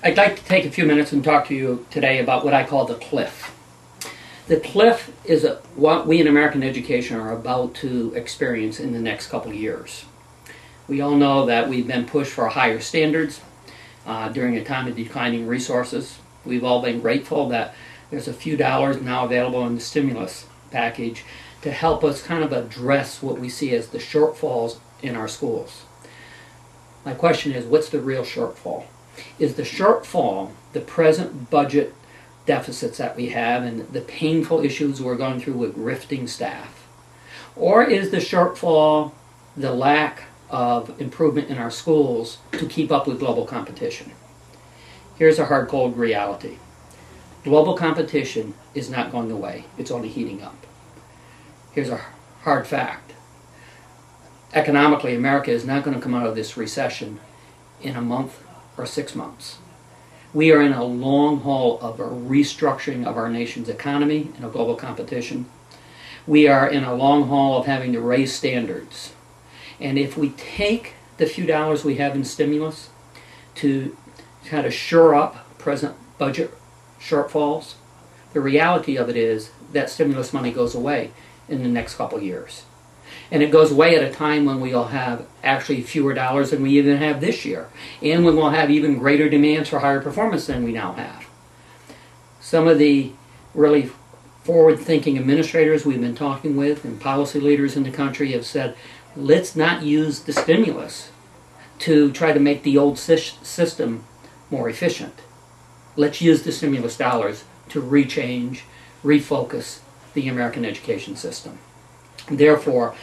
I'd like to take a few minutes and talk to you today about what I call the cliff. The cliff is what we in American education are about to experience in the next couple of years. We all know that we've been pushed for higher standards during a time of declining resources. We've all been grateful that there's a few dollars now available in the stimulus package to help us kind of address what we see as the shortfalls in our schools. My question is, what's the real shortfall? Is the shortfall the present budget deficits that we have and the painful issues we're going through with rifting staff? Or is the shortfall the lack of improvement in our schools to keep up with global competition? Here's a hard, cold reality. Global competition is not going away. It's only heating up. Here's a hard fact. Economically, America is not going to come out of this recession in a month or 6 months. We are in a long haul of a restructuring of our nation's economy in a global competition. We are in a long haul of having to raise standards. And if we take the few dollars we have in stimulus to kind of shore up present budget shortfalls, the reality of it is that stimulus money goes away in the next couple of years. And it goes away at a time when we'll have actually fewer dollars than we even have this year. And when we'll have even greater demands for higher performance than we now have. Some of the really forward-thinking administrators we've been talking with and policy leaders in the country have said, let's not use the stimulus to try to make the old system more efficient. Let's use the stimulus dollars to refocus the American education system. Therefore,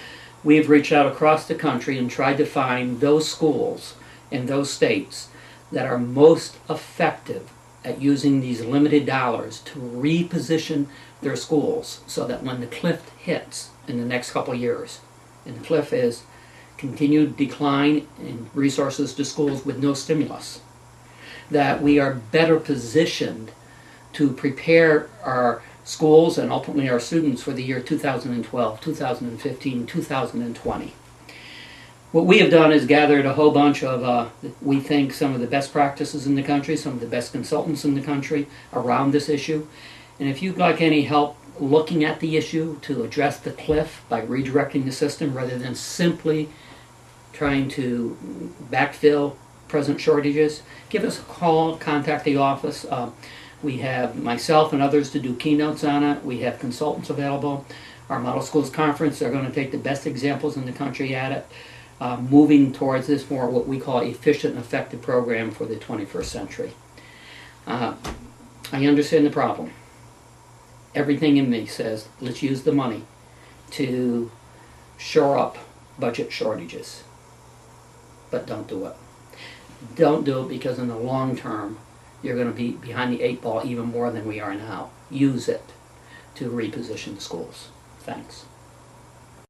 we've reached out across the country and tried to find those schools in those states that are most effective at using these limited dollars to reposition their schools so that when the cliff hits in the next couple of years, and the cliff is continued decline in resources to schools with no stimulus, that we are better positioned to prepare our schools and ultimately our students for the year 2012, 2015, 2020. What we have done is gathered a whole bunch of, we think, some of the best practices in the country, some of the best consultants in the country around this issue. And if you'd like any help looking at the issue to address the cliff by redirecting the system rather than simply trying to backfill present shortages, give us a call, contact the office. We have myself and others to do keynotes on it. We have consultants available. Our Model Schools Conference are going to take the best examples in the country at it, moving towards this more what we call efficient and effective program for the 21st century. I understand the problem. Everything in me says, let's use the money to shore up budget shortages. But don't do it. Don't do it because in the long term, you're going to be behind the 8 ball even more than we are now. Use it to reposition the schools. Thanks.